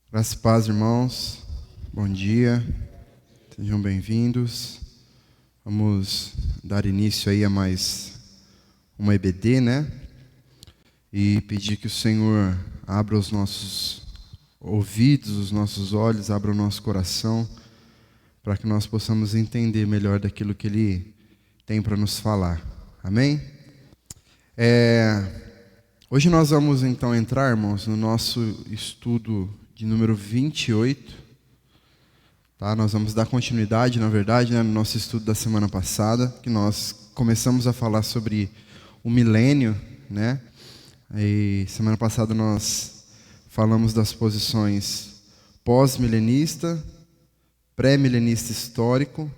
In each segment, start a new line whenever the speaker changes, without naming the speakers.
Graças e paz, irmãos. Bom dia. Sejam bem-vindos. Vamos dar início aí a mais uma EBD, né? E pedir que o Senhor abra os nossos ouvidos, os nossos olhos, abra o nosso coração, para que nós possamos entender melhor daquilo que Ele tem para nos falar. Amém? Hoje nós vamos então entrar, irmãos, no nosso estudo de número 28, tá? Nós vamos dar continuidade, na verdade, no nosso estudo da semana passada, que nós começamos a falar sobre o milênio, né? E semana passada nós falamos das posições pós-milenista, pré-milenista histórico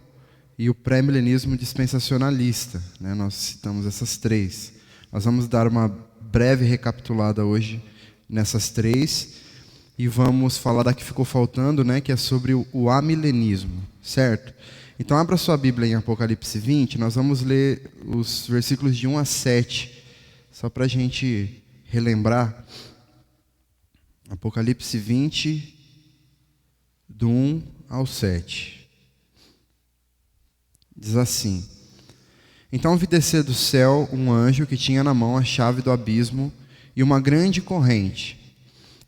e o pré-milenismo dispensacionalista, né? Nós citamos essas três. Nós vamos dar uma breve recapitulada hoje nessas três. E vamos falar da que ficou faltando, né, que é sobre o amilenismo, certo? Então, abra sua Bíblia em Apocalipse 20, nós vamos ler os versículos de 1 a 7, só para a gente relembrar. Apocalipse 20, do 1 ao 7. Diz assim: Então vi descer do céu um anjo que tinha na mão a chave do abismo e uma grande corrente.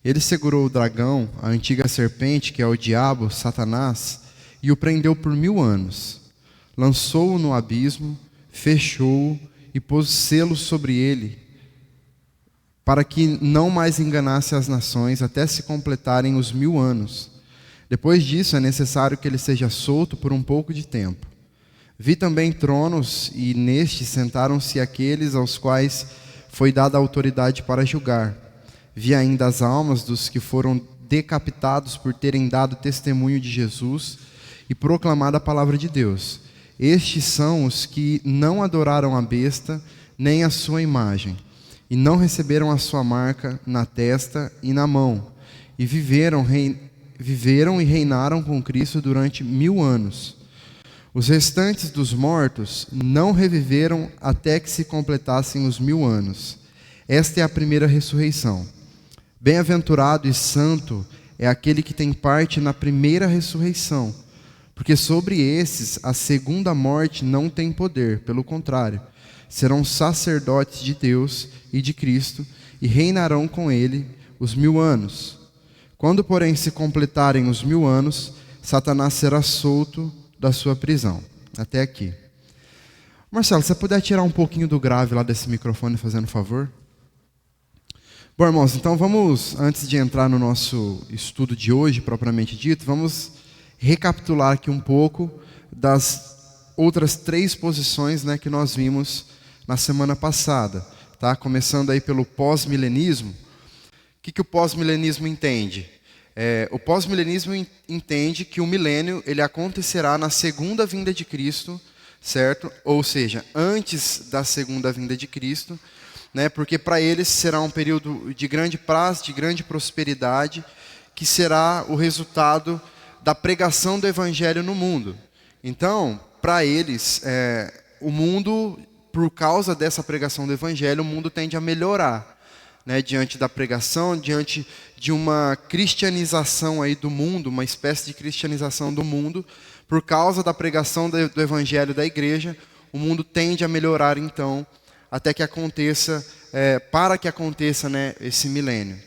Ele segurou o dragão, a antiga serpente, que é o diabo, Satanás, e o prendeu por 1000 anos. Lançou-o no abismo, fechou-o e pôs selo sobre ele, para que não mais enganasse as nações até se completarem os 1000 anos. Depois disso, é necessário que ele seja solto por um pouco de tempo. Vi também tronos, e nestes sentaram-se aqueles aos quais foi dada a autoridade para julgar. Vi ainda as almas dos que foram decapitados por terem dado testemunho de Jesus e proclamado a palavra de Deus. Estes são os que não adoraram a besta nem a sua imagem, e não receberam a sua marca na testa e na mão, e viveram e reinaram com Cristo durante 1000 anos. Os restantes dos mortos não reviveram até que se completassem os 1000 anos. Esta é a primeira ressurreição. Bem-aventurado e santo é aquele que tem parte na primeira ressurreição, porque sobre esses a segunda morte não tem poder, pelo contrário, serão sacerdotes de Deus e de Cristo e reinarão com ele os 1000 anos. Quando, porém, se completarem os 1000 anos, Satanás será solto da sua prisão. Até aqui. Marcelo, você puder tirar um pouquinho do grave lá desse microfone, fazendo favor? Bom, irmãos, então vamos, antes de entrar no nosso estudo de hoje, propriamente dito, vamos recapitular aqui um pouco das outras 3 posições, né, que nós vimos na semana passada, tá? Começando aí pelo pós-milenismo. O que o pós-milenismo entende? O pós-milenismo entende que o milênio ele acontecerá na segunda vinda de Cristo, certo? Ou seja, antes da segunda vinda de Cristo, né? Porque para eles será um período de grande paz, de grande prosperidade, que será o resultado da pregação do Evangelho no mundo. Então, para eles, o mundo, por causa dessa pregação do Evangelho, o mundo tende a melhorar, né? Diante da pregação, diante de uma cristianização aí do mundo, uma espécie de cristianização do mundo, por causa da pregação do Evangelho da igreja, o mundo tende a melhorar então, até que aconteça, para que aconteça, né, esse milênio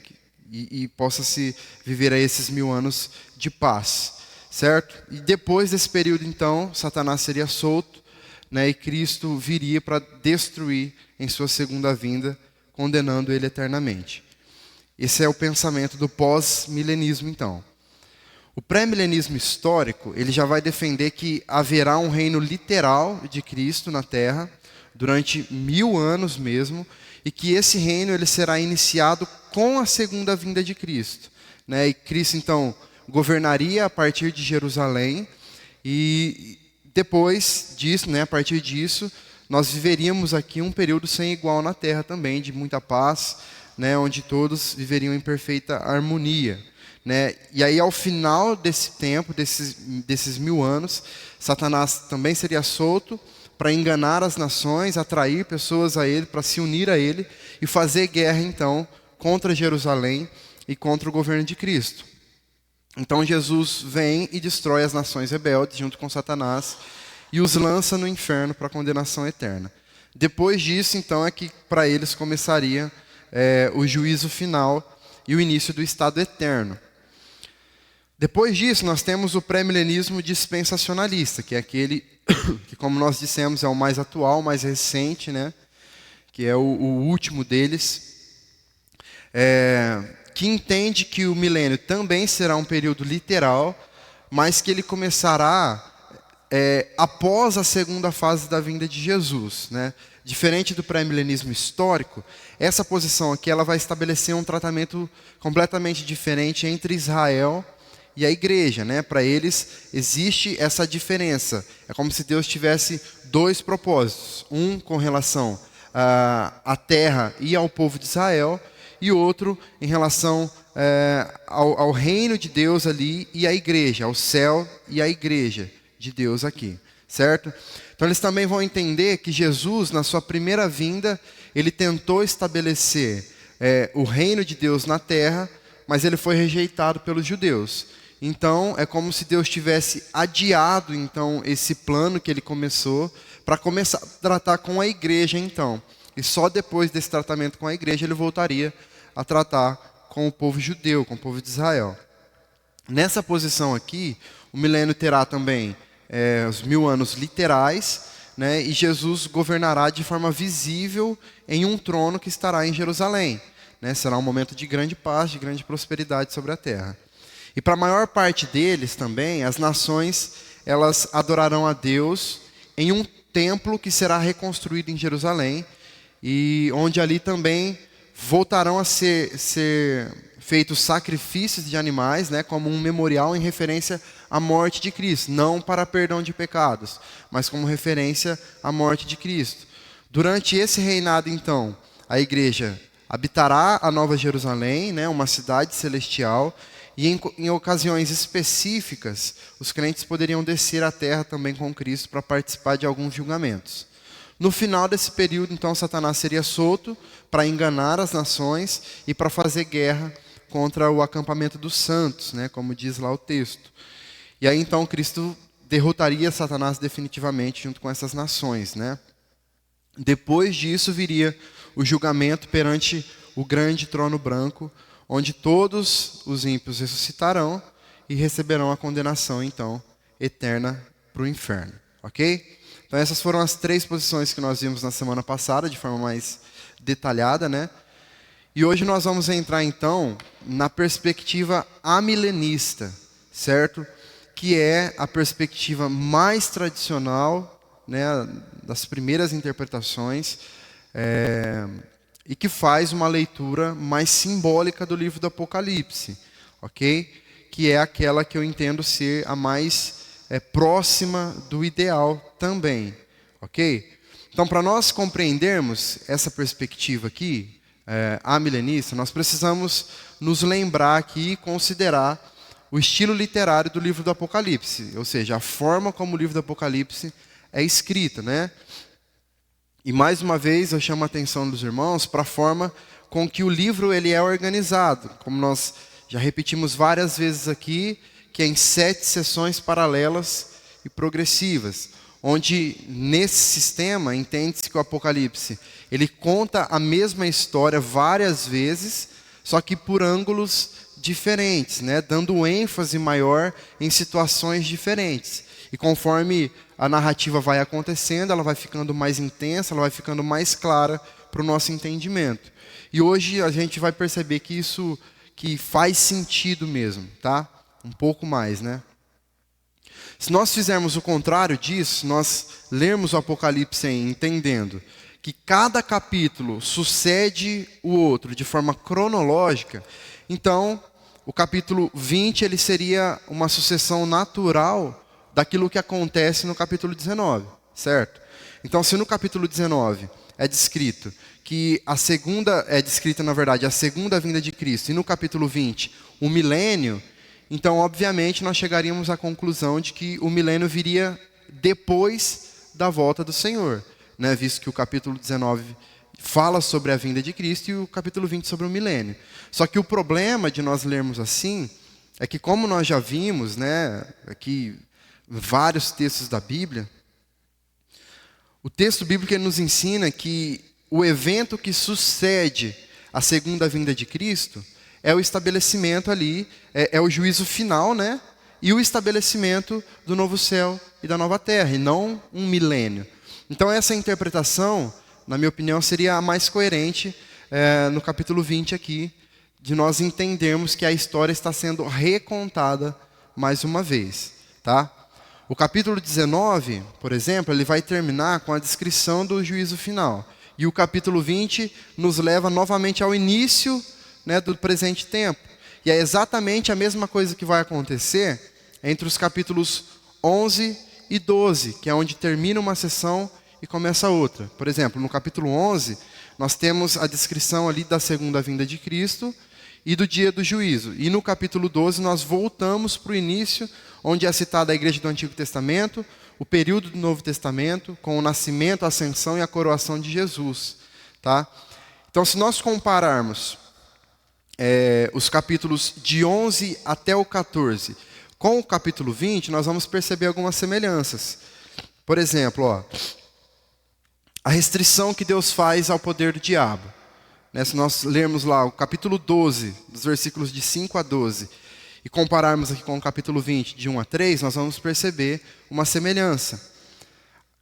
e possa se viver aí esses 1000 anos de paz, certo? E depois desse período então, Satanás seria solto, né, e Cristo viria para destruir em sua segunda vinda, condenando ele eternamente. Esse é o pensamento do pós-milenismo então. O pré-milenismo histórico, ele já vai defender que haverá um reino literal de Cristo na Terra, durante 1000 anos mesmo, e que esse reino ele será iniciado com a segunda vinda de Cristo, né? E Cristo então governaria a partir de Jerusalém, e depois disso, né, a partir disso, nós viveríamos aqui um período sem igual na Terra também, de muita paz, né, onde todos viveriam em perfeita harmonia, né? E aí ao final desse tempo, desses 1000 anos, Satanás também seria solto, para enganar as nações, atrair pessoas a ele, para se unir a ele e fazer guerra então contra Jerusalém e contra o governo de Cristo. Então Jesus vem e destrói as nações rebeldes junto com Satanás e os lança no inferno para a condenação eterna. Depois disso, então, é que para eles começaria o juízo final e o início do estado eterno. Depois disso, nós temos o pré-milenismo dispensacionalista, que é aquele que, como nós dissemos, é o mais atual, mais recente, né? Que é o último deles, que entende que o milênio também será um período literal, mas que ele começará após a segunda fase da vinda de Jesus, né? Diferente do pré-milenismo histórico, essa posição aqui ela vai estabelecer um tratamento completamente diferente entre Israel e a igreja, né? Para eles existe essa diferença. É como se Deus tivesse dois propósitos: um com relação à terra e ao povo de Israel, e outro em relação ao reino de Deus ali e à igreja, ao céu e à igreja de Deus aqui, certo? Então eles também vão entender que Jesus, na sua primeira vinda, ele tentou estabelecer o reino de Deus na terra, mas ele foi rejeitado pelos judeus. Então é como se Deus tivesse adiado então esse plano que ele começou para começar a tratar com a igreja então. E só depois desse tratamento com a igreja ele voltaria a tratar com o povo judeu, com o povo de Israel. Nessa posição aqui, o milênio terá também os 1000 anos literais, né, e Jesus governará de forma visível em um trono que estará em Jerusalém, né. Será um momento de grande paz, de grande prosperidade sobre a terra. E para a maior parte deles também, as nações elas adorarão a Deus em um templo que será reconstruído em Jerusalém, e onde ali também voltarão a ser feitos sacrifícios de animais, né, como um memorial em referência à morte de Cristo, não para perdão de pecados, mas como referência à morte de Cristo. Durante esse reinado, então, a igreja habitará a Nova Jerusalém, né, uma cidade celestial, e em ocasiões específicas, os crentes poderiam descer à terra também com Cristo para participar de alguns julgamentos. No final desse período, então, Satanás seria solto para enganar as nações e para fazer guerra contra o acampamento dos santos, né, como diz lá o texto. E aí, então, Cristo derrotaria Satanás definitivamente junto com essas nações, né? Depois disso, viria o julgamento perante o grande trono branco, onde todos os ímpios ressuscitarão e receberão a condenação, então, eterna para o inferno. Ok? Então essas foram as 3 posições que nós vimos na semana passada, de forma mais detalhada, né? E hoje nós vamos entrar, então, na perspectiva amilenista, certo? Que é a perspectiva mais tradicional, né, das primeiras interpretações, e que faz uma leitura mais simbólica do livro do Apocalipse, ok? Que é aquela que eu entendo ser a mais próxima do ideal também, ok? Então, para nós compreendermos essa perspectiva aqui, amilenista, nós precisamos nos lembrar aqui e considerar o estilo literário do livro do Apocalipse, ou seja, a forma como o livro do Apocalipse é escrito, né? E mais uma vez eu chamo a atenção dos irmãos para a forma com que o livro ele é organizado, como nós já repetimos várias vezes aqui, que é em 7 sessões paralelas e progressivas, onde nesse sistema entende-se que o Apocalipse ele conta a mesma história várias vezes, só que por ângulos diferentes, né? Dando ênfase maior em situações diferentes. E conforme a narrativa vai acontecendo, ela vai ficando mais intensa, ela vai ficando mais clara para o nosso entendimento. E hoje a gente vai perceber que isso que faz sentido mesmo, tá? Um pouco mais, né? Se nós fizermos o contrário disso, nós lermos o Apocalipse entendendo que cada capítulo sucede o outro de forma cronológica, então o capítulo 20 ele seria uma sucessão natural daquilo que acontece no capítulo 19, certo? Então, se no capítulo 19 é descrito que a segunda vinda de Cristo, e no capítulo 20, o milênio, então, obviamente, nós chegaríamos à conclusão de que o milênio viria depois da volta do Senhor, né? Visto que o capítulo 19 fala sobre a vinda de Cristo e o capítulo 20 sobre o milênio. Só que o problema de nós lermos assim é que, como nós já vimos, né, aqui vários textos da Bíblia, o texto bíblico ele nos ensina que o evento que sucede a segunda vinda de Cristo é o estabelecimento ali, é o juízo final, né? E o estabelecimento do novo céu e da nova terra, e não um milênio. Então essa interpretação, na minha opinião, seria a mais coerente no capítulo 20 aqui, de nós entendermos que a história está sendo recontada mais uma vez, tá? O capítulo 19, por exemplo, ele vai terminar com a descrição do juízo final. E o capítulo 20 nos leva novamente ao início, né, do presente tempo. E é exatamente a mesma coisa que vai acontecer entre os capítulos 11 e 12, que é onde termina uma sessão e começa outra. Por exemplo, no capítulo 11, nós temos a descrição ali da segunda vinda de Cristo e do dia do juízo. E no capítulo 12 nós voltamos para o início, onde é citada a igreja do Antigo Testamento, o período do Novo Testamento, com o nascimento, a ascensão e a coroação de Jesus. Tá? Então, se nós compararmos os capítulos de 11 até o 14 com o capítulo 20, nós vamos perceber algumas semelhanças. Por exemplo, a restrição que Deus faz ao poder do diabo. Se nós lermos lá o capítulo 12, dos versículos de 5 a 12, e compararmos aqui com o capítulo 20, de 1 a 3, nós vamos perceber uma semelhança.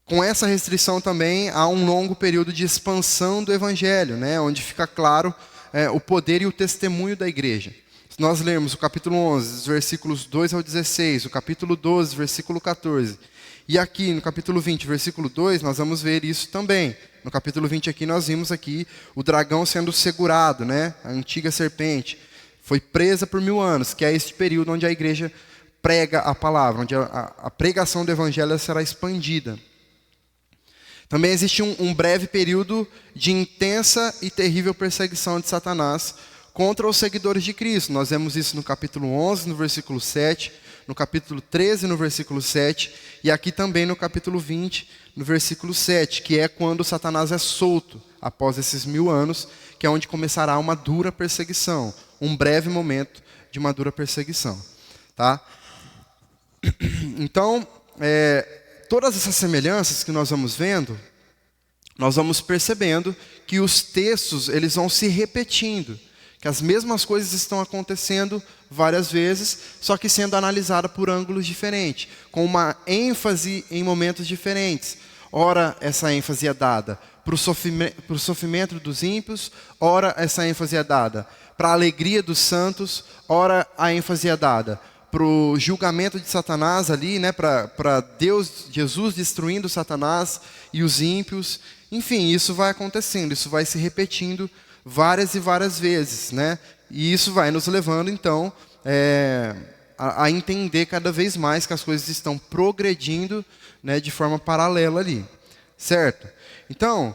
Com essa restrição também há um longo período de expansão do evangelho, onde fica claro o poder e o testemunho da igreja. Se nós lermos o capítulo 11, dos versículos 2 ao 16, o capítulo 12, versículo 14, e aqui no capítulo 20, versículo 2, nós vamos ver isso também. No capítulo 20 aqui, nós vimos aqui o dragão sendo segurado, a antiga serpente. Foi presa por 1000 anos, que é este período onde a igreja prega a palavra, onde a pregação do evangelho será expandida. Também existe um breve período de intensa e terrível perseguição de Satanás contra os seguidores de Cristo. Nós vemos isso no capítulo 11, no versículo 7, no capítulo 13, no versículo 7, e aqui também no capítulo 20, no versículo 7, que é quando Satanás é solto, após esses 1000 anos, que é onde começará uma dura perseguição, um breve momento de uma dura perseguição. Tá? Então, todas essas semelhanças que nós vamos vendo, nós vamos percebendo que os textos eles vão se repetindo, que as mesmas coisas estão acontecendo várias vezes, só que sendo analisada por ângulos diferentes, com uma ênfase em momentos diferentes. Ora, essa ênfase é dada para o sofrimento dos ímpios, ora, essa ênfase é dada para a alegria dos santos, ora, a ênfase é dada para o julgamento de Satanás ali, para Deus, Jesus destruindo Satanás e os ímpios. Enfim, isso vai acontecendo, isso vai se repetindo várias e várias vezes, E isso vai nos levando, então, a entender cada vez mais que as coisas estão progredindo, de forma paralela ali, certo? Então,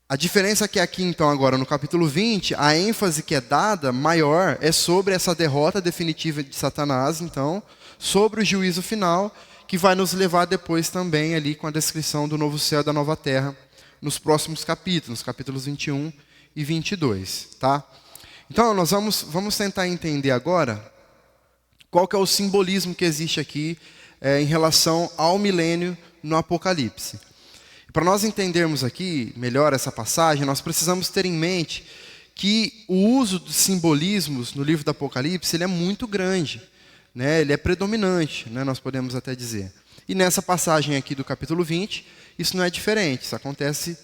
a diferença é que aqui, então, agora no capítulo 20, a ênfase que é dada maior é sobre essa derrota definitiva de Satanás, então, sobre o juízo final, que vai nos levar depois também ali com a descrição do novo céu e da nova terra, nos próximos capítulos, capítulos 21 e 22, tá? Então, nós vamos tentar entender agora qual que é o simbolismo que existe aqui em relação ao milênio no Apocalipse. Para nós entendermos aqui melhor essa passagem, nós precisamos ter em mente que o uso dos simbolismos no livro do Apocalipse ele é muito grande, ele é predominante, nós podemos até dizer. E nessa passagem aqui do capítulo 20, isso não é diferente, isso acontece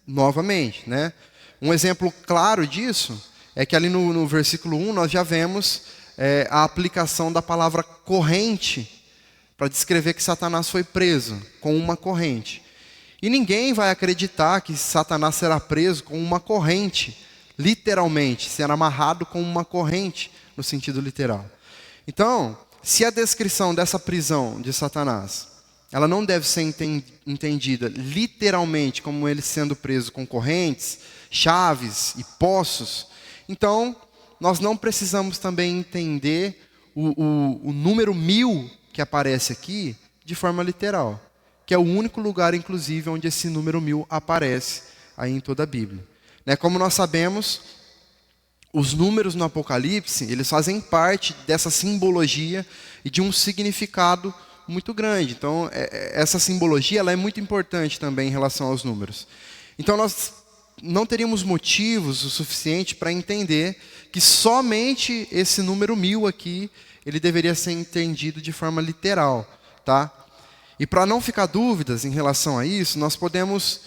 novamente. Um exemplo claro disso é que ali no versículo 1 nós já vemos a aplicação da palavra corrente para descrever que Satanás foi preso com uma corrente. E ninguém vai acreditar que Satanás será preso com uma corrente, literalmente, será amarrado com uma corrente, no sentido literal. Então, se a descrição dessa prisão de Satanás, ela não deve ser entendida literalmente como ele sendo preso com correntes, chaves e poços, então nós não precisamos também entender o número 1000 que aparece aqui de forma literal, que é o único lugar, inclusive, onde esse número 1000 aparece aí em toda a Bíblia. Como nós sabemos, os números no Apocalipse, eles fazem parte dessa simbologia e de um significado muito grande. Então, essa simbologia ela é muito importante também em relação aos números. Então, nós não teríamos motivos o suficiente para entender que somente esse número 1000 aqui, ele deveria ser entendido de forma literal, tá? E para não ficar dúvidas em relação a isso, nós podemos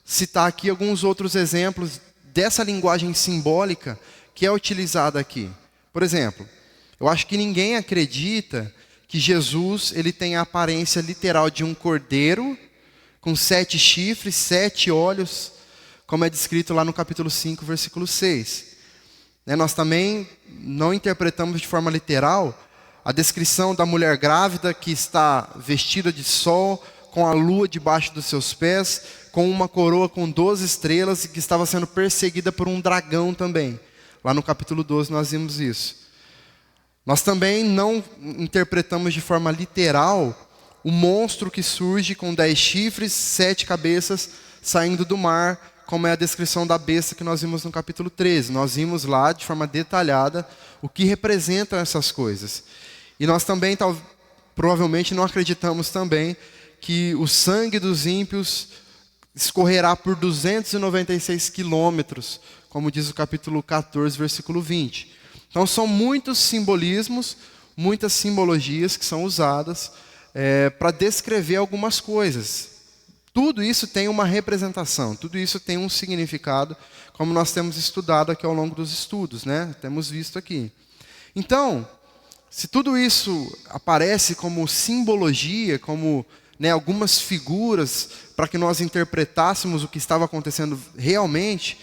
citar aqui alguns outros exemplos dessa linguagem simbólica que é utilizada aqui. Por exemplo, eu acho que ninguém acredita que Jesus ele tem a aparência literal de um cordeiro com 7 chifres, 7 olhos, como é descrito lá no capítulo 5, versículo 6. Nós também não interpretamos de forma literal a descrição da mulher grávida que está vestida de sol, com a lua debaixo dos seus pés, com uma coroa com 12 estrelas e que estava sendo perseguida por um dragão também. Lá no capítulo 12 nós vimos isso. Nós também não interpretamos de forma literal o monstro que surge com 10 chifres, 7 cabeças, saindo do mar, como é a descrição da besta que nós vimos no capítulo 13. Nós vimos lá de forma detalhada o que representam essas coisas. E nós também, provavelmente, não acreditamos também que o sangue dos ímpios escorrerá por 296 quilômetros, como diz o capítulo 14, versículo 20. Então, são muitos simbolismos, muitas simbologias que são usadas para descrever algumas coisas. Tudo isso tem uma representação, tudo isso tem um significado, como nós temos estudado aqui ao longo dos estudos, né? Temos visto aqui. Então, se tudo isso aparece como simbologia, como algumas figuras para que nós interpretássemos o que estava acontecendo realmente,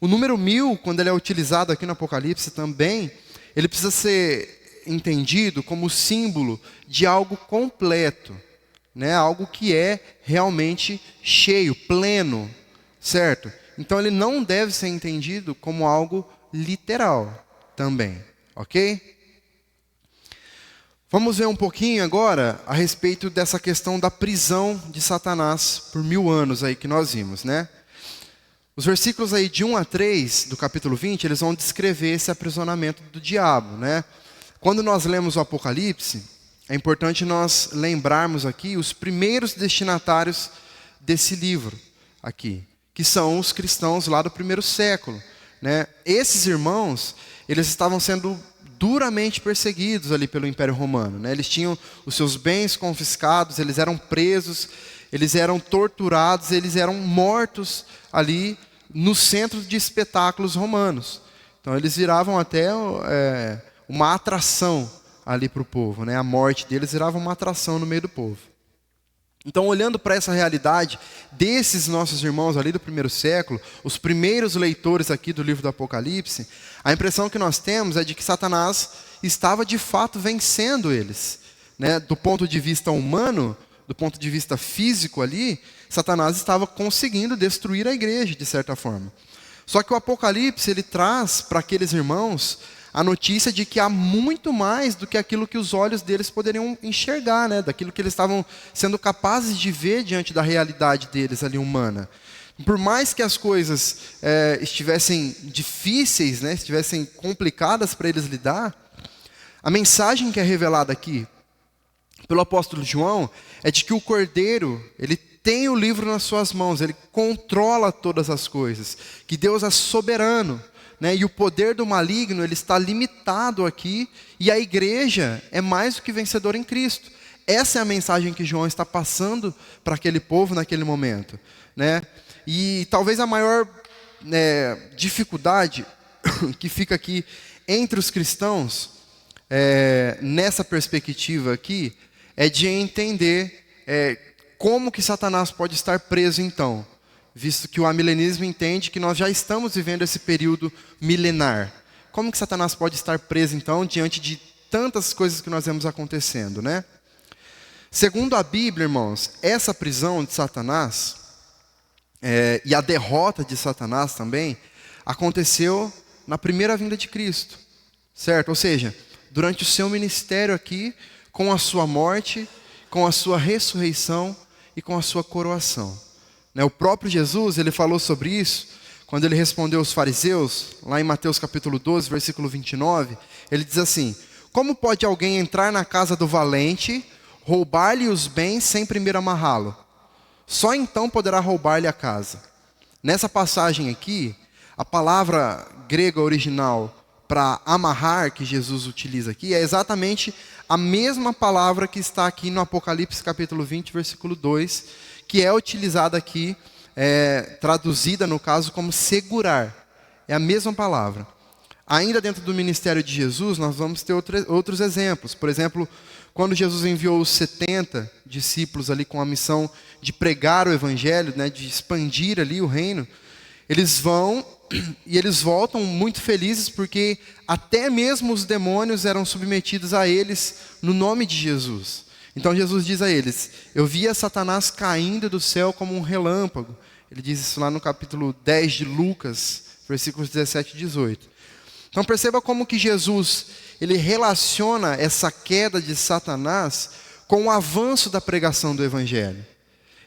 o número 1000, quando ele é utilizado aqui no Apocalipse também, ele precisa ser entendido como símbolo de algo completo. Algo que é realmente cheio, pleno, certo? Então ele não deve ser entendido como algo literal também, ok? Vamos ver um pouquinho agora a respeito dessa questão da prisão de Satanás por 1000 anos aí que nós vimos, né? Os versículos aí de 1 a 3 do capítulo 20, eles vão descrever esse aprisionamento do diabo, né? Quando nós lemos o Apocalipse, é importante nós lembrarmos aqui os primeiros destinatários desse livro aqui, que são os cristãos lá do primeiro século, né? Esses irmãos, eles estavam sendo duramente perseguidos ali pelo Império Romano, né? Eles tinham os seus bens confiscados, eles eram presos, eles eram torturados, eles eram mortos ali no centro de espetáculos romanos. Então eles viravam até uma atração ali para o povo, né? A morte deles virava uma atração no meio do povo. Então, olhando para essa realidade desses nossos irmãos ali do primeiro século, os primeiros leitores aqui do livro do Apocalipse, a impressão que nós temos é de que Satanás estava de fato vencendo eles, né? Do ponto de vista humano, do ponto de vista físico ali, Satanás estava conseguindo destruir a igreja de certa forma. Só que o Apocalipse ele traz para aqueles irmãos a notícia de que há muito mais do que aquilo que os olhos deles poderiam enxergar, né? Daquilo que eles estavam sendo capazes de ver diante da realidade deles ali humana. Por mais que as coisas estivessem difíceis, né? Estivessem complicadas para eles lidar, a mensagem que é revelada aqui pelo apóstolo João é de que o Cordeiro, ele tem o livro nas suas mãos, ele controla todas as coisas, que Deus é soberano, né? E o poder do maligno ele está limitado aqui, e a igreja é mais do que vencedora em Cristo. Essa é a mensagem que João está passando para aquele povo naquele momento, né? E talvez a maior dificuldade que fica aqui entre os cristãos, nessa perspectiva aqui, é de entender como que Satanás pode estar preso então, visto que o amilenismo entende que nós já estamos vivendo esse período milenar. Como que Satanás pode estar preso, então, diante de tantas coisas que nós vemos acontecendo, né? Segundo a Bíblia, irmãos, essa prisão de Satanás, e a derrota de Satanás também, aconteceu na primeira vinda de Cristo, certo? Ou seja, durante o seu ministério aqui, com a sua morte, com a sua ressurreição e com a sua coroação. O próprio Jesus, ele falou sobre isso quando ele respondeu aos fariseus, lá em Mateus capítulo 12, versículo 29, ele diz assim: como pode alguém entrar na casa do valente, roubar-lhe os bens sem primeiro amarrá-lo? Só então poderá roubar-lhe a casa. Nessa passagem aqui, a palavra grega original para amarrar que Jesus utiliza aqui é exatamente a mesma palavra que está aqui no Apocalipse capítulo 20, versículo 2, que é utilizada aqui, traduzida no caso como segurar. É a mesma palavra. Ainda dentro do ministério de Jesus, nós vamos ter outros exemplos. Por exemplo, quando Jesus enviou os 70 discípulos ali com a missão de pregar o evangelho, né, de expandir ali o reino, eles vão e eles voltam muito felizes porque até mesmo os demônios eram submetidos a eles no nome de Jesus. Então Jesus diz a eles: eu via Satanás caindo do céu como um relâmpago. Ele diz isso lá no capítulo 10 de Lucas, versículos 17 e 18. Então perceba como que Jesus, ele relaciona essa queda de Satanás com o avanço da pregação do evangelho.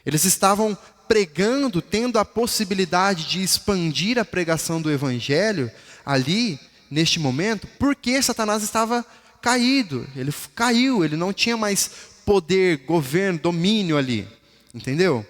Eles estavam pregando, tendo a possibilidade de expandir a pregação do evangelho ali, neste momento, porque Satanás estava caído. Ele caiu, ele não tinha mais poder, governo, domínio ali. Entendeu?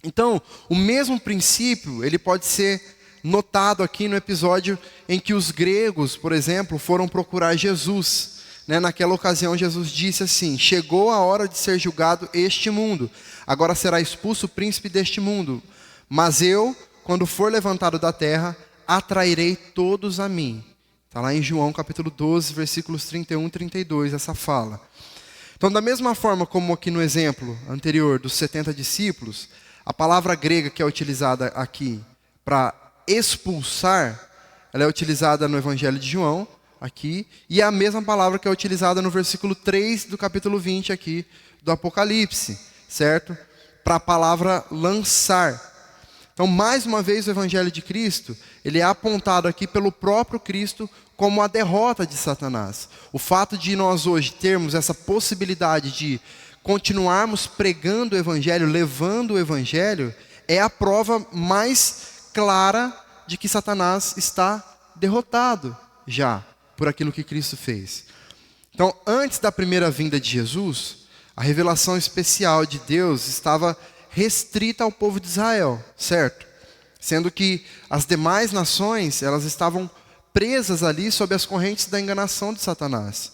Então, o mesmo princípio, ele pode ser notado aqui no episódio em que os gregos, por exemplo, foram procurar Jesus. Naquela ocasião, Jesus disse assim: chegou a hora de ser julgado este mundo. Agora será expulso o príncipe deste mundo. Mas eu, quando for levantado da terra, atrairei todos a mim. Está lá em João capítulo 12, versículos 31 e 32, essa fala. Então, da mesma forma como aqui no exemplo anterior dos 70 discípulos, a palavra grega que é utilizada aqui para expulsar, ela é utilizada no Evangelho de João, aqui, e é a mesma palavra que é utilizada no versículo 3 do capítulo 20 aqui do Apocalipse, certo? Para a palavra lançar. Então, mais uma vez, o Evangelho de Cristo, ele é apontado aqui pelo próprio Cristo como a derrota de Satanás. O fato de nós hoje termos essa possibilidade de continuarmos pregando o Evangelho, levando o Evangelho, é a prova mais clara de que Satanás está derrotado já por aquilo que Cristo fez. Então, antes da primeira vinda de Jesus, a revelação especial de Deus estava restrita ao povo de Israel, certo? Sendo que as demais nações, elas estavam presas ali sob as correntes da enganação de Satanás,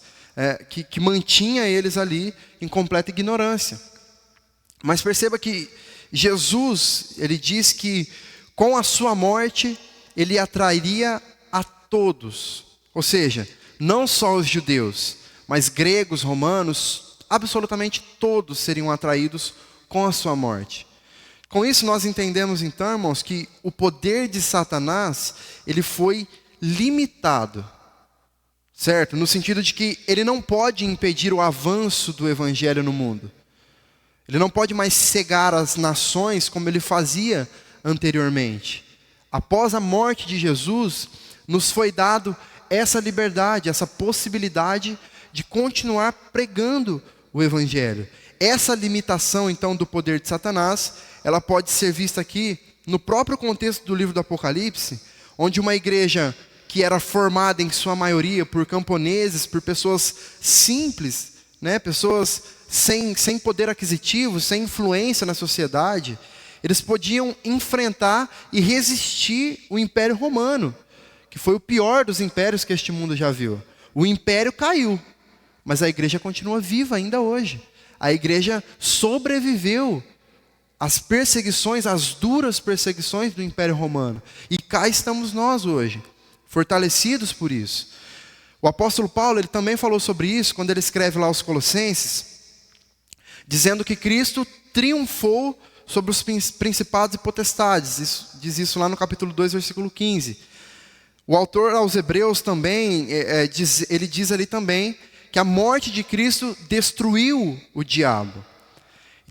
que mantinha eles ali em completa ignorância. Mas perceba que Jesus, ele diz que com a sua morte, ele atrairia a todos. Ou seja, não só os judeus, mas gregos, romanos, absolutamente todos seriam atraídos com a sua morte. Com isso nós entendemos então, irmãos, que o poder de Satanás, ele foi limitado, certo? No sentido de que ele não pode impedir o avanço do evangelho no mundo. Ele não pode mais cegar as nações como ele fazia anteriormente. Após a morte de Jesus, nos foi dado essa liberdade, essa possibilidade de continuar pregando o evangelho. Essa limitação, então, do poder de Satanás, ela pode ser vista aqui no próprio contexto do livro do Apocalipse, onde uma igreja que era formada em sua maioria por camponeses, por pessoas simples, pessoas sem poder aquisitivo, sem influência na sociedade, eles podiam enfrentar e resistir o Império Romano, que foi o pior dos impérios que este mundo já viu. O império caiu, mas a igreja continua viva ainda hoje. A igreja sobreviveu às perseguições, às duras perseguições do Império Romano. E cá estamos nós hoje, fortalecidos por isso. O apóstolo Paulo, ele também falou sobre isso quando ele escreve lá aos Colossenses, dizendo que Cristo triunfou sobre os principados e potestades. Diz isso lá no capítulo 2, versículo 15. O autor aos Hebreus também, ele diz ali também que a morte de Cristo destruiu o diabo.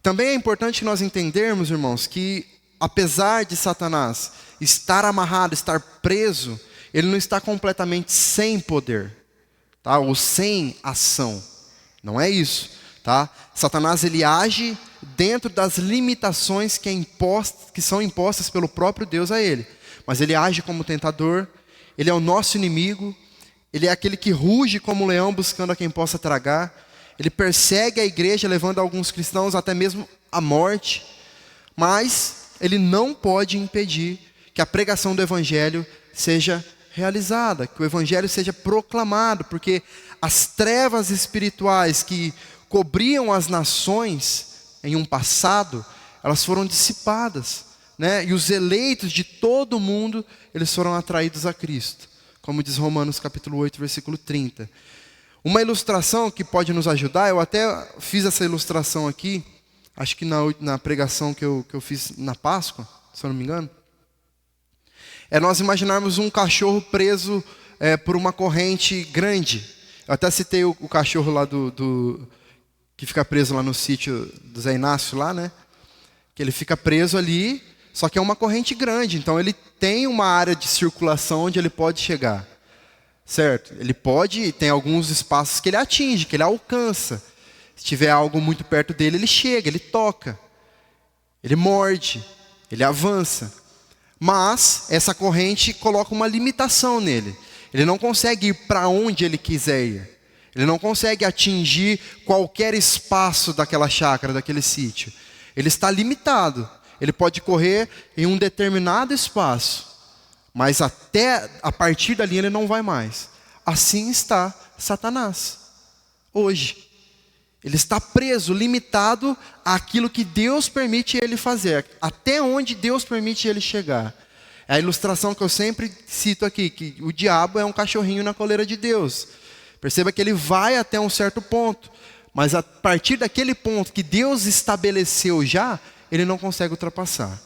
Também é importante que nós entendermos, irmãos, que apesar de Satanás estar amarrado, estar preso, ele não está completamente sem poder, tá? Ou sem ação. Não é isso, tá? Satanás, ele age dentro das limitações que são impostas pelo próprio Deus a ele. mas ele age como tentador, ele é o nosso inimigo, ele é aquele que ruge como um leão buscando a quem possa tragar, ele persegue a igreja, levando alguns cristãos até mesmo à morte, mas ele não pode impedir que a pregação do evangelho seja realizada, que o evangelho seja proclamado, porque as trevas espirituais que cobriam as nações em um passado, elas foram dissipadas, né? E os eleitos de todo o mundo, eles foram atraídos a Cristo, como diz Romanos capítulo 8, versículo 30. Uma ilustração que pode nos ajudar, eu até fiz essa ilustração aqui, acho que na pregação que eu fiz na Páscoa, se eu não me engano, é nós imaginarmos um cachorro preso por uma corrente grande. Eu até citei o cachorro lá que fica preso lá no sítio do Zé Inácio lá, né? Que ele fica preso ali, só que é uma corrente grande, então ele tem uma área de circulação onde ele pode chegar, certo? Ele tem alguns espaços que ele atinge, que ele alcança. Se tiver algo muito perto dele, ele chega, ele toca, ele morde, ele avança. Mas essa corrente coloca uma limitação nele. Ele não consegue ir para onde ele quiser ir. Ele não consegue atingir qualquer espaço daquela chácara, daquele sítio. Ele está limitado. Ele pode correr em um determinado espaço, mas até a partir dali ele não vai mais. Assim está Satanás hoje. Ele está preso, limitado àquilo que Deus permite ele fazer, até onde Deus permite ele chegar. É a ilustração que eu sempre cito aqui, que o diabo é um cachorrinho na coleira de Deus. Perceba que ele vai até um certo ponto, mas a partir daquele ponto que Deus estabeleceu já, ele não consegue ultrapassar.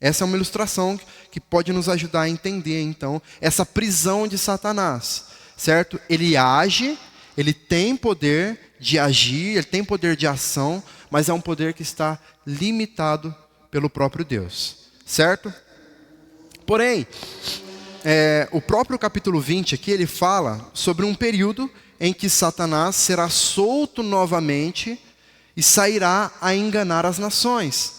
Essa é uma ilustração que pode nos ajudar a entender, então, essa prisão de Satanás, certo? Ele age, ele tem poder de agir, ele tem poder de ação, mas é um poder que está limitado pelo próprio Deus, certo? Porém, o próprio capítulo 20 aqui, ele fala sobre um período em que Satanás será solto novamente e sairá a enganar as nações,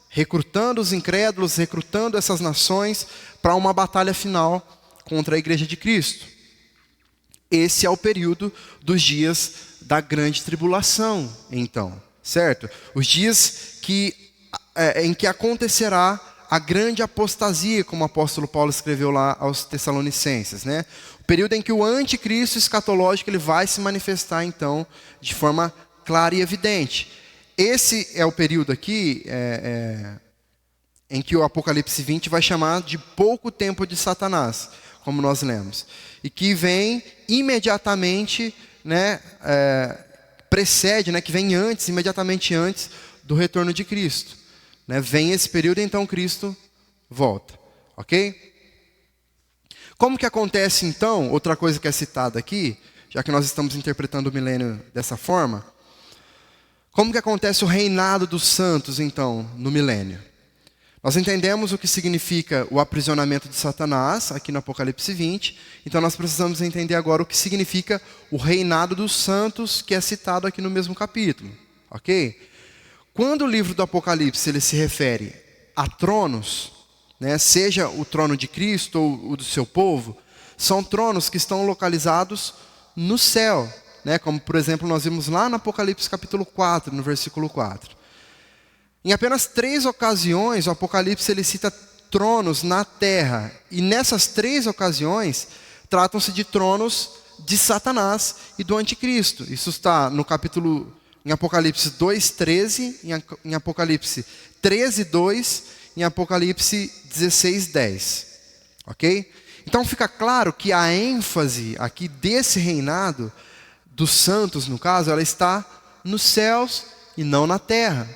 recrutando os incrédulos, recrutando essas nações para uma batalha final contra a igreja de Cristo. Esse é o período dos dias da grande tribulação, então, certo? Os dias em que acontecerá a grande apostasia, como o apóstolo Paulo escreveu lá aos Tessalonicenses, né? O período em que o anticristo escatológico ele vai se manifestar, então, de forma clara e evidente. Esse é o período aqui em que o Apocalipse 20 vai chamar de pouco tempo de Satanás, como nós lemos. E que vem imediatamente, né, precede, né, que vem imediatamente antes do retorno de Cristo. Né, vem esse período e então Cristo volta. Ok? Como que acontece então, outra coisa que é citada aqui, já que nós estamos interpretando o milênio dessa forma, como que acontece o reinado dos santos então, no milênio? Nós entendemos o que significa o aprisionamento de Satanás, aqui no Apocalipse 20, então nós precisamos entender agora o que significa o reinado dos santos, que é citado aqui no mesmo capítulo, ok? Quando o livro do Apocalipse ele se refere a tronos, né, seja o trono de Cristo ou o do seu povo, são tronos que estão localizados no céu, né, como por exemplo nós vimos lá no Apocalipse capítulo 4, no versículo 4. Em apenas 3 ocasiões, o Apocalipse ele cita tronos na terra. E nessas 3 ocasiões, tratam-se de tronos de Satanás e do anticristo. Isso está em Apocalipse 2:13, em Apocalipse 13:2, em Apocalipse 16:10. Ok? Então fica claro que a ênfase aqui desse reinado, dos santos no caso, ela está nos céus e não na terra.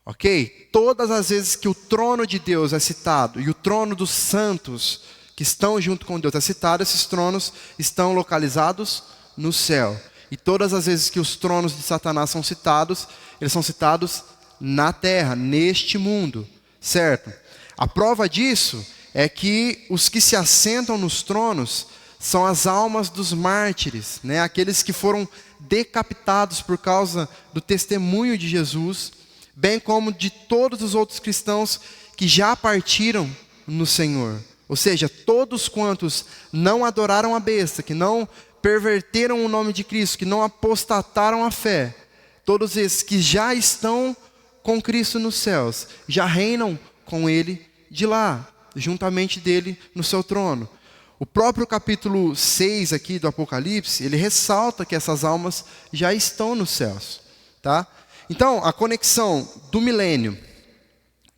Ok? Todas as vezes que o trono de Deus é citado e o trono dos santos que estão junto com Deus é citado, esses tronos estão localizados no céu. E todas as vezes que os tronos de Satanás são citados, eles são citados na terra, neste mundo, certo? A prova disso é que os que se assentam nos tronos são as almas dos mártires, né? Aqueles que foram decapitados por causa do testemunho de Jesus, bem como de todos os outros cristãos que já partiram no Senhor. Ou seja, todos quantos não adoraram a besta, que não perverteram o nome de Cristo, que não apostataram a fé, todos esses que já estão com Cristo nos céus, já reinam com Ele de lá, juntamente dele no seu trono. O próprio capítulo 6 aqui do Apocalipse, ele ressalta que essas almas já estão nos céus, tá? Então, a conexão do milênio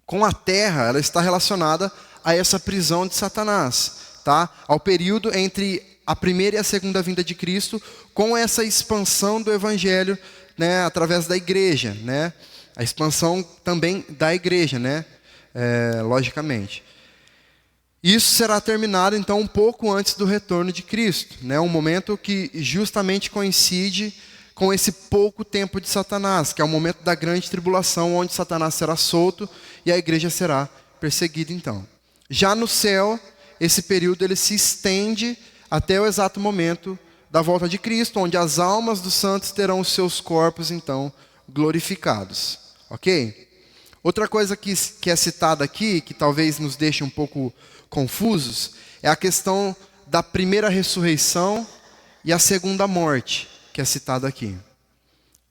com a terra, ela está relacionada a essa prisão de Satanás, tá? Ao período entre a primeira e a segunda vinda de Cristo, com essa expansão do evangelho, né, através da igreja, né? A expansão também da igreja, né? Logicamente. Isso será terminado, então, um pouco antes do retorno de Cristo, né? Um momento que justamente coincide com esse pouco tempo de Satanás, que é o momento da grande tribulação, onde Satanás será solto e a igreja será perseguida, então. Já no céu, esse período ele se estende até o exato momento da volta de Cristo, onde as almas dos santos terão os seus corpos, então, glorificados. Ok? Outra coisa que é citada aqui, que talvez nos deixe um pouco confusos, é a questão da primeira ressurreição e a segunda morte, que é citada aqui.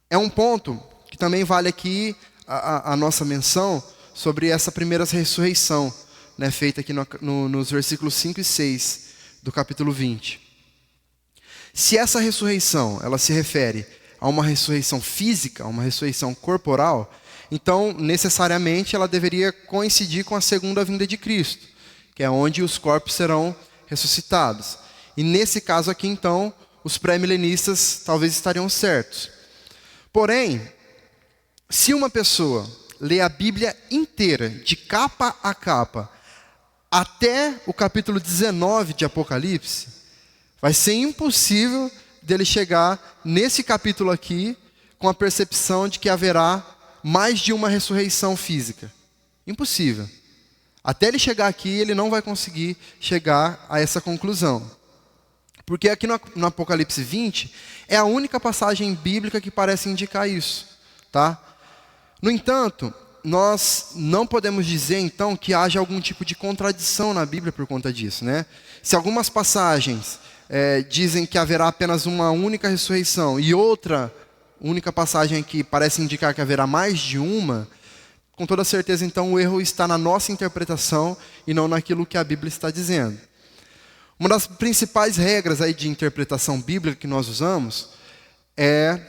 É um ponto que também vale aqui a nossa menção sobre essa primeira ressurreição, né, feita aqui nos versículos 5 e 6 do capítulo 20. Se essa ressurreição ela se refere a uma ressurreição física, a uma ressurreição corporal, então necessariamente ela deveria coincidir com a segunda vinda de Cristo, que é onde os corpos serão ressuscitados. E nesse caso aqui, então, os pré-milenistas talvez estariam certos. Porém, se uma pessoa lê a Bíblia inteira, de capa a capa, até o capítulo 19 de Apocalipse, vai ser impossível dele chegar nesse capítulo aqui com a percepção de que haverá mais de uma ressurreição física. Impossível. Até ele chegar aqui, ele não vai conseguir chegar a essa conclusão. Porque aqui no Apocalipse 20, é a única passagem bíblica que parece indicar isso, tá? No entanto, nós não podemos dizer, então, que haja algum tipo de contradição na Bíblia por conta disso, né? Se algumas passagens dizem que haverá apenas uma única ressurreição e outra única passagem que parece indicar que haverá mais de uma, com toda certeza, então, o erro está na nossa interpretação e não naquilo que a Bíblia está dizendo. Uma das principais regras aí de interpretação bíblica que nós usamos é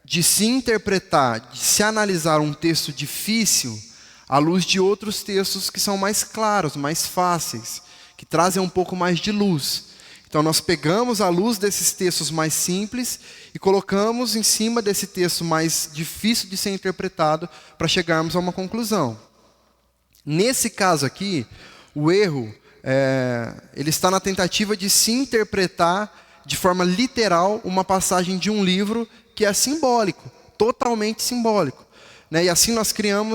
de se interpretar, de se analisar um texto difícil à luz de outros textos que são mais claros, mais fáceis, que trazem um pouco mais de luz. Então nós pegamos a luz desses textos mais simples e colocamos em cima desse texto mais difícil de ser interpretado para chegarmos a uma conclusão. Nesse caso aqui, o erro ele está na tentativa de se interpretar de forma literal uma passagem de um livro que é simbólico, totalmente simbólico, né? E assim nós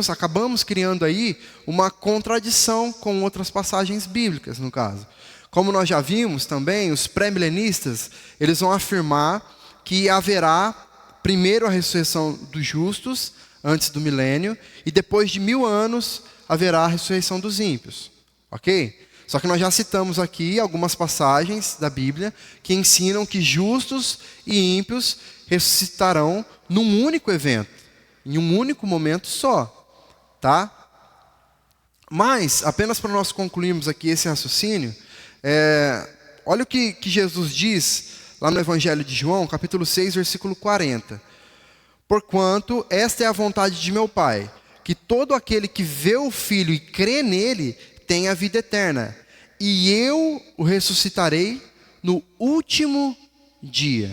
acabamos criando aí uma contradição com outras passagens bíblicas, no caso. Como nós já vimos também, os pré-milenistas, eles vão afirmar que haverá primeiro a ressurreição dos justos, antes do milênio, e depois de 1000 anos haverá a ressurreição dos ímpios, ok? Só que nós já citamos aqui algumas passagens da Bíblia que ensinam que justos e ímpios ressuscitarão num único evento, em um único momento só, tá? Mas, apenas para nós concluirmos aqui esse raciocínio, olha o que Jesus diz lá no Evangelho de João, capítulo 6, versículo 40. Porquanto esta é a vontade de meu Pai, que todo aquele que vê o Filho e crê nele tenha a vida eterna, e eu o ressuscitarei no último dia.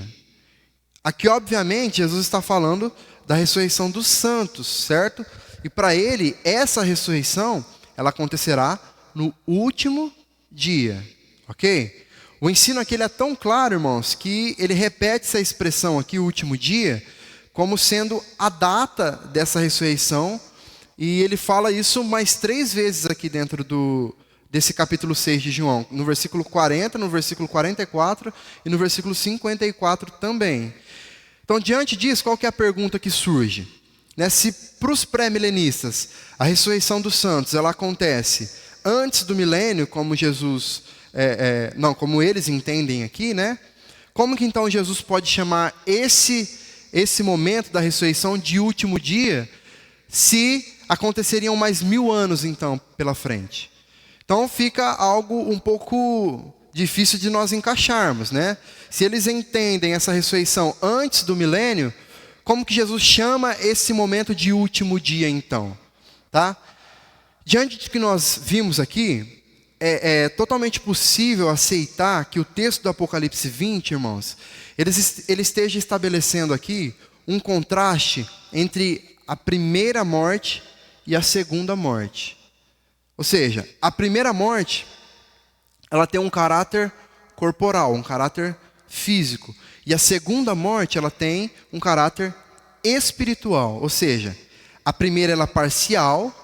Aqui, obviamente, Jesus está falando da ressurreição dos santos, certo? E para ele, essa ressurreição, ela acontecerá no último dia, ok? O ensino aqui ele é tão claro, irmãos, que ele repete essa expressão aqui, o último dia, como sendo a data dessa ressurreição, e ele fala isso mais 3 vezes aqui dentro desse capítulo 6 de João, no versículo 40, no versículo 44 e no versículo 54 também. Então, diante disso, qual que é a pergunta que surge? Se para os pré-milenistas a ressurreição dos santos ela acontece antes do milênio, como Jesus, como eles entendem aqui, né? Como que então Jesus pode chamar esse momento da ressurreição de último dia, se aconteceriam mais 1000 anos então pela frente? Então fica algo um pouco difícil de nós encaixarmos, né? Se eles entendem essa ressurreição antes do milênio, como que Jesus chama esse momento de último dia então? Tá? Diante do que nós vimos aqui, é totalmente possível aceitar que o texto do Apocalipse 20, irmãos, ele esteja estabelecendo aqui um contraste entre a primeira morte e a segunda morte. Ou seja, a primeira morte, ela tem um caráter corporal, um caráter físico. E a segunda morte, ela tem um caráter espiritual. Ou seja, a primeira ela é parcial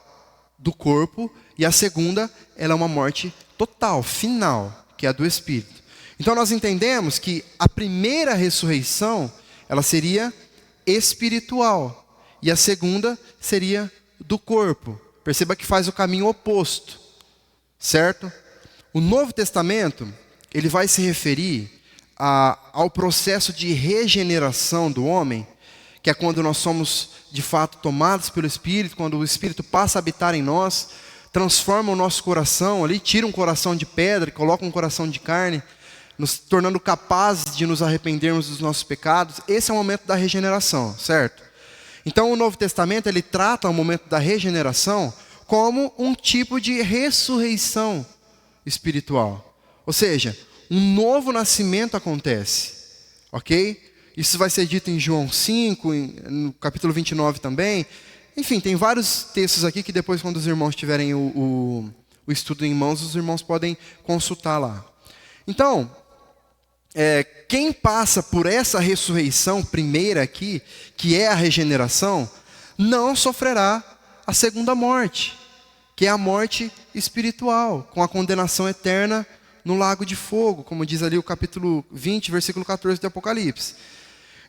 do corpo e a segunda ela é uma morte total, final, que é a do espírito. Então nós entendemos que a primeira ressurreição, ela seria espiritual e a segunda seria do corpo. Perceba que faz o caminho oposto, certo? O Novo Testamento, ele vai se referir ao processo de regeneração do homem, que é quando nós somos, de fato, tomados pelo Espírito, quando o Espírito passa a habitar em nós, transforma o nosso coração ali, tira um coração de pedra e coloca um coração de carne, nos tornando capazes de nos arrependermos dos nossos pecados. Esse é o momento da regeneração, certo? Então o Novo Testamento, ele trata o momento da regeneração como um tipo de ressurreição espiritual. Ou seja, um novo nascimento acontece, ok? Isso vai ser dito em João 5, no capítulo 29 também. Enfim, tem vários textos aqui que depois, quando os irmãos tiverem o estudo em mãos, os irmãos podem consultar lá. Então, quem passa por essa ressurreição primeira aqui, que é a regeneração, não sofrerá a segunda morte, que é a morte espiritual, com a condenação eterna no lago de fogo, como diz ali o capítulo 20, versículo 14 do Apocalipse.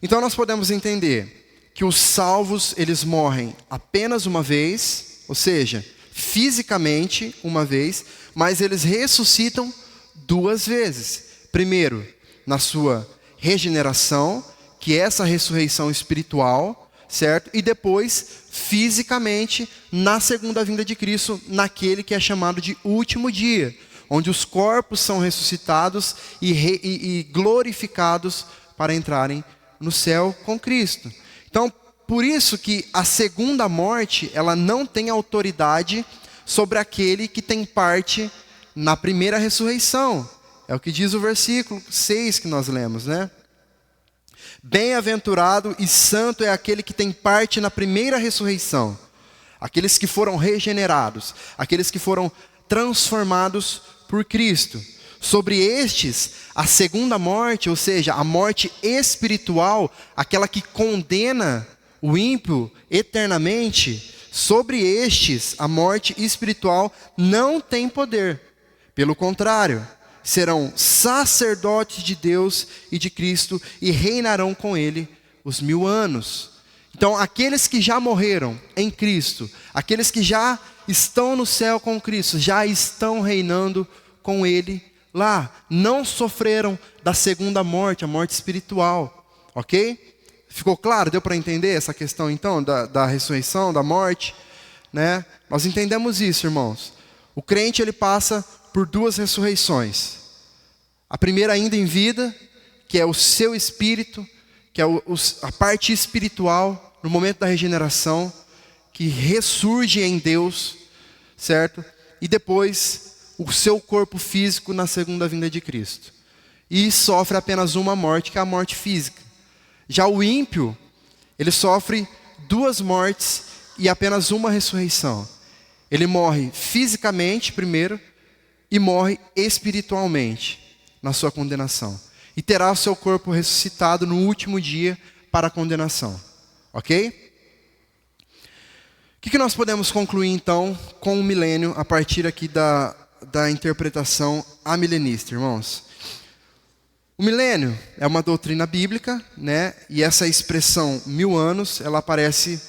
Então nós podemos entender que os salvos, eles morrem apenas uma vez, ou seja, fisicamente uma vez, mas eles ressuscitam 2 vezes. Primeiro, na sua regeneração, que é essa ressurreição espiritual, certo? E depois, fisicamente, na segunda vinda de Cristo, naquele que é chamado de último dia, onde os corpos são ressuscitados e glorificados para entrarem no céu com Cristo. Então, por isso que a segunda morte, ela não tem autoridade sobre aquele que tem parte na primeira ressurreição. É o que diz o versículo 6 que nós lemos, né? Bem-aventurado e santo é aquele que tem parte na primeira ressurreição. Aqueles que foram regenerados, aqueles que foram transformados por Cristo. Sobre estes, a segunda morte, ou seja, a morte espiritual, aquela que condena o ímpio eternamente, sobre estes, a morte espiritual não tem poder. Pelo contrário, serão sacerdotes de Deus e de Cristo e reinarão com ele os 1000 anos. Então, aqueles que já morreram em Cristo, aqueles que já estão no céu com Cristo, já estão reinando com ele lá, não sofreram da segunda morte, a morte espiritual, ok? Ficou claro? Deu para entender essa questão então da ressurreição, da morte, né? Nós entendemos isso, irmãos. O crente, ele passa por 2 ressurreições. A primeira ainda em vida, que é o seu espírito, que é a parte espiritual, no momento da regeneração, que ressurge em Deus, certo? E depois o seu corpo físico na segunda vinda de Cristo. E sofre apenas uma morte, que é a morte física. Já o ímpio, ele sofre 2 mortes e apenas uma ressurreição. Ele morre fisicamente primeiro e morre espiritualmente na sua condenação. E terá o seu corpo ressuscitado no último dia para a condenação. Ok? O que nós podemos concluir então com o milênio a partir aqui da interpretação amilenista, irmãos? O milênio é uma doutrina bíblica, né? E essa expressão 1000 anos, ela aparece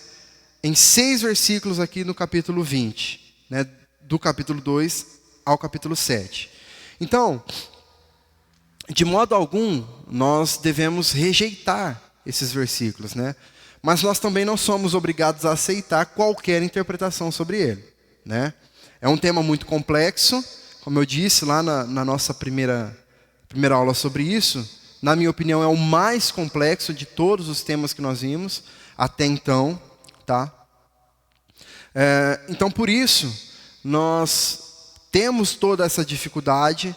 em 6 versículos aqui no capítulo 20, né? Do capítulo 2 ao capítulo 7. Então, de modo algum, nós devemos rejeitar esses versículos, né? Mas nós também não somos obrigados a aceitar qualquer interpretação sobre ele, né? É um tema muito complexo, como eu disse lá na nossa primeira aula sobre isso. Na minha opinião, é o mais complexo de todos os temas que nós vimos até então, tá? Então, por isso, nós temos toda essa dificuldade,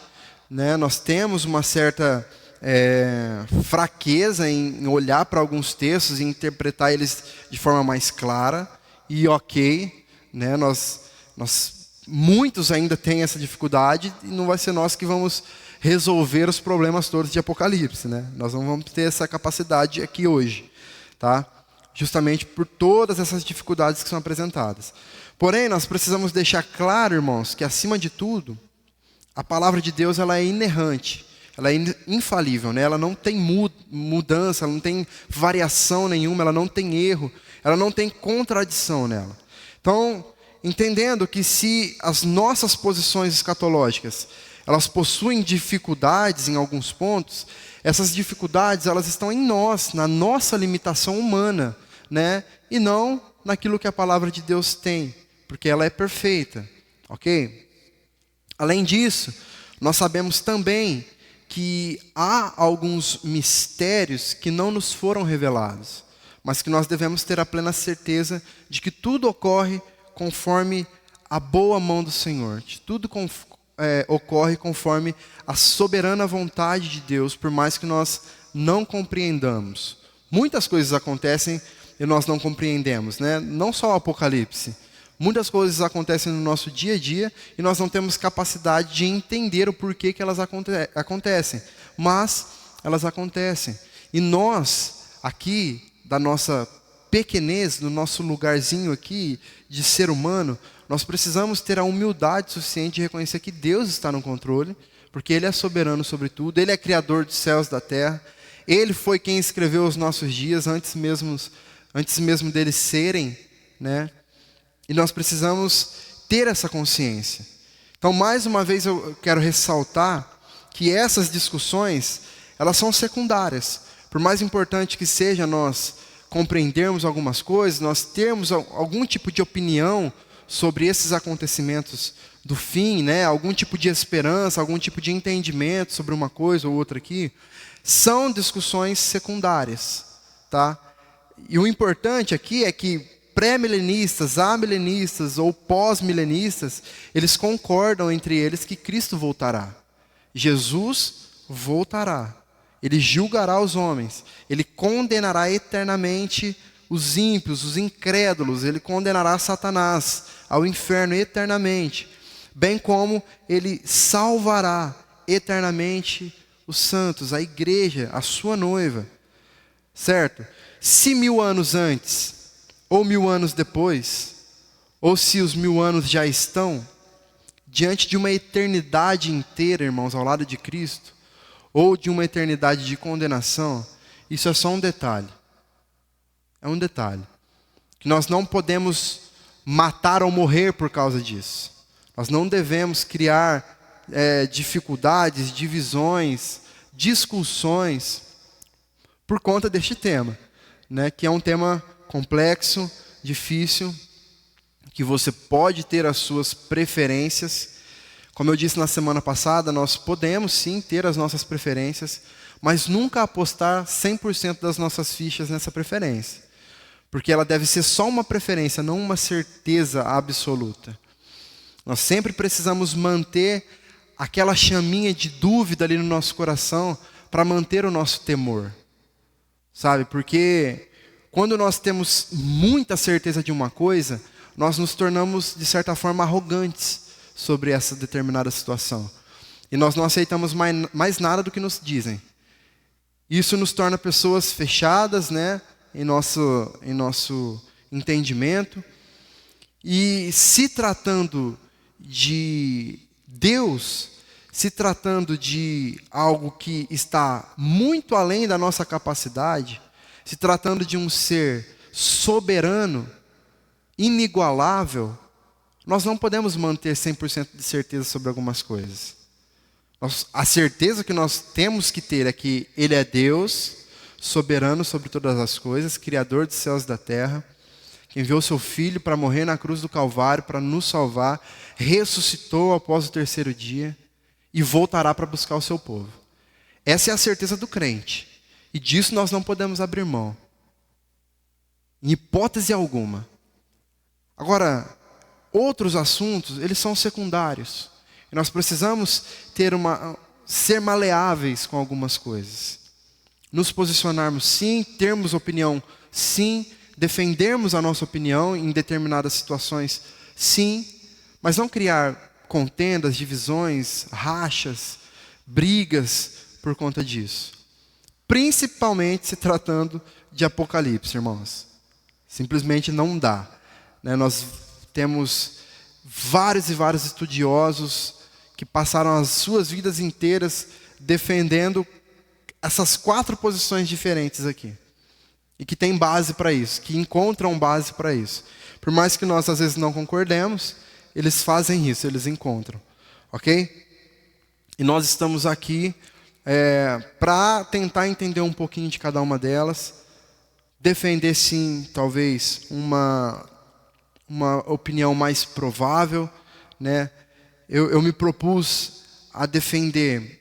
né? Nós temos uma certa fraqueza em olhar para alguns textos e interpretar eles de forma mais clara. E ok, né? Muitos ainda têm essa dificuldade e não vai ser nós que vamos resolver os problemas todos de Apocalipse, né? Nós não vamos ter essa capacidade aqui hoje, tá? Justamente por todas essas dificuldades que são apresentadas. Porém, nós precisamos deixar claro, irmãos, que acima de tudo, a palavra de Deus ela é inerrante, ela é infalível, né? Ela não tem mudança, ela não tem variação nenhuma, ela não tem erro, ela não tem contradição nela. Então, entendendo que se as nossas posições escatológicas elas possuem dificuldades em alguns pontos, essas dificuldades elas estão em nós, na nossa limitação humana, né? E não naquilo que a palavra de Deus tem, porque ela é perfeita, ok? Além disso, nós sabemos também que há alguns mistérios que não nos foram revelados, mas que nós devemos ter a plena certeza de que tudo ocorre conforme a boa mão do Senhor, de tudo ocorre conforme a soberana vontade de Deus, por mais que nós não compreendamos. Muitas coisas acontecem e nós não compreendemos, né? Não só o Apocalipse. Muitas coisas acontecem no nosso dia a dia e nós não temos capacidade de entender o porquê que elas acontecem. Mas elas acontecem. E nós, aqui, da nossa pequenez, do nosso lugarzinho aqui de ser humano, nós precisamos ter a humildade suficiente de reconhecer que Deus está no controle, porque Ele é soberano sobre tudo, Ele é criador dos céus e da terra, Ele foi quem escreveu os nossos dias antes mesmo deles serem, né? E nós precisamos ter essa consciência. Então, mais uma vez, eu quero ressaltar que essas discussões, elas são secundárias. Por mais importante que seja nós compreendermos algumas coisas, nós termos algum tipo de opinião sobre esses acontecimentos do fim, né? Algum tipo de esperança, algum tipo de entendimento sobre uma coisa ou outra aqui, são discussões secundárias, tá? E o importante aqui é que pré-milenistas, amilenistas ou pós-milenistas, eles concordam entre eles que Cristo voltará. Jesus voltará. Ele julgará os homens. Ele condenará eternamente os ímpios, os incrédulos. Ele condenará Satanás ao inferno eternamente. Bem como ele salvará eternamente os santos, a igreja, a sua noiva. Certo? Se 1000 anos antes, ou 1000 anos depois, ou se os 1000 anos já estão, diante de uma eternidade inteira, irmãos, ao lado de Cristo, ou de uma eternidade de condenação, isso é só um detalhe. É um detalhe. Que nós não podemos matar ou morrer por causa disso. Nós não devemos criar dificuldades, divisões, discussões por conta deste tema, né? Que é um tema complexo, difícil, que você pode ter as suas preferências. Como eu disse na semana passada, nós podemos sim ter as nossas preferências, mas nunca apostar 100% das nossas fichas nessa preferência. Porque ela deve ser só uma preferência, não uma certeza absoluta. Nós sempre precisamos manter aquela chaminha de dúvida ali no nosso coração para manter o nosso temor. Sabe? Porque quando nós temos muita certeza de uma coisa, nós nos tornamos, de certa forma, arrogantes sobre essa determinada situação. E nós não aceitamos mais nada do que nos dizem. Isso nos torna pessoas fechadas, né, em nosso entendimento. E se tratando de Deus, se tratando de algo que está muito além da nossa capacidade, se tratando de um ser soberano, inigualável, nós não podemos manter 100% de certeza sobre algumas coisas. A certeza que nós temos que ter é que Ele é Deus, soberano sobre todas as coisas, Criador dos céus e da terra, que enviou seu Filho para morrer na cruz do Calvário, para nos salvar, ressuscitou após o terceiro dia e voltará para buscar o seu povo. Essa é a certeza do crente. E disso nós não podemos abrir mão. Em hipótese alguma. Agora, outros assuntos, eles são secundários. E nós precisamos ser maleáveis com algumas coisas. Nos posicionarmos sim, termos opinião sim, defendermos a nossa opinião em determinadas situações sim, mas não criar contendas, divisões, rachas, brigas por conta disso. Principalmente se tratando de Apocalipse, irmãos. Simplesmente não dá. Nós temos vários e vários estudiosos que passaram as suas vidas inteiras defendendo essas 4 posições diferentes aqui. E que tem base para isso, que encontram base para isso. Por mais que nós às vezes não concordemos, eles fazem isso, eles encontram. Ok? E nós estamos aqui para tentar entender um pouquinho de cada uma delas. Defender sim, talvez, uma opinião mais provável, né? Eu me propus a defender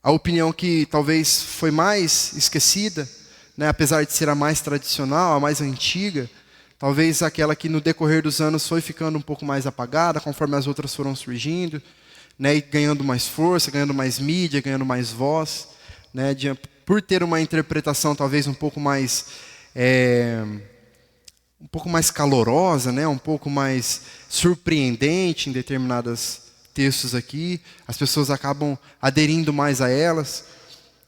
a opinião que talvez foi mais esquecida, né? Apesar de ser a mais tradicional, a mais antiga, talvez aquela que no decorrer dos anos foi ficando um pouco mais apagada, conforme as outras foram surgindo, né? E ganhando mais força, ganhando mais mídia, ganhando mais voz, né? Por ter uma interpretação talvez um pouco mais calorosa, né? Um pouco mais surpreendente em determinados textos aqui, as pessoas acabam aderindo mais a elas.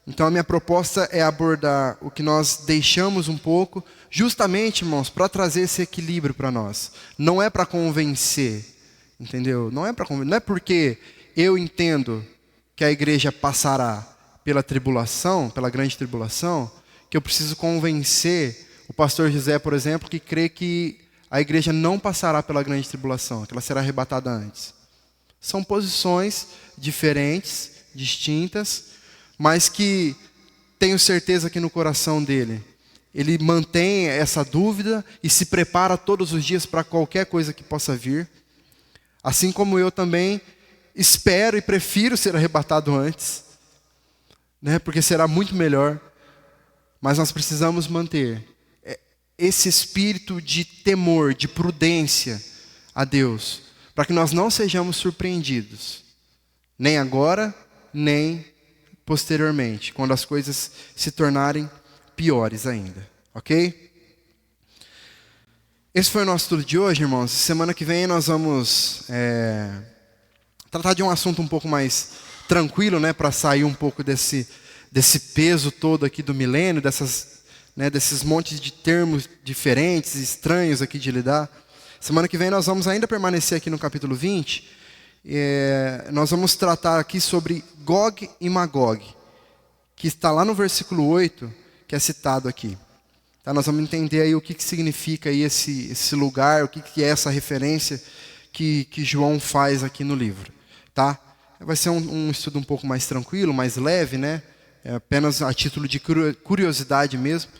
Então a minha proposta é abordar o que nós deixamos um pouco, justamente, irmãos, para trazer esse equilíbrio para nós. Não é para convencer, entendeu? Não é porque eu entendo que a igreja passará pela tribulação, pela grande tribulação, que eu preciso convencer o pastor José, por exemplo, que crê que a igreja não passará pela grande tribulação, que ela será arrebatada antes. São posições diferentes, distintas, mas que tenho certeza que no coração dele, ele mantém essa dúvida e se prepara todos os dias para qualquer coisa que possa vir. Assim como eu também espero e prefiro ser arrebatado antes, né? Porque será muito melhor. Mas nós precisamos manter esse espírito de temor, de prudência a Deus, para que nós não sejamos surpreendidos, nem agora, nem posteriormente, quando as coisas se tornarem piores ainda, ok? Esse foi o nosso estudo de hoje, irmãos. Semana que vem nós vamos tratar de um assunto um pouco mais tranquilo, né, para sair um pouco desse peso todo aqui do milênio, desses montes de termos diferentes, estranhos aqui de lidar. Semana que vem nós vamos ainda permanecer aqui no capítulo 20. Nós vamos tratar aqui sobre Gog e Magog, que está lá no versículo 8, que é citado aqui. Tá? Nós vamos entender aí o que significa aí esse lugar, o que é essa referência que João faz aqui no livro. Tá? Vai ser um estudo um pouco mais tranquilo, mais leve, né? Apenas a título de curiosidade mesmo,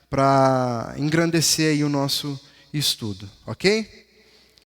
para engrandecer aí o nosso estudo, ok?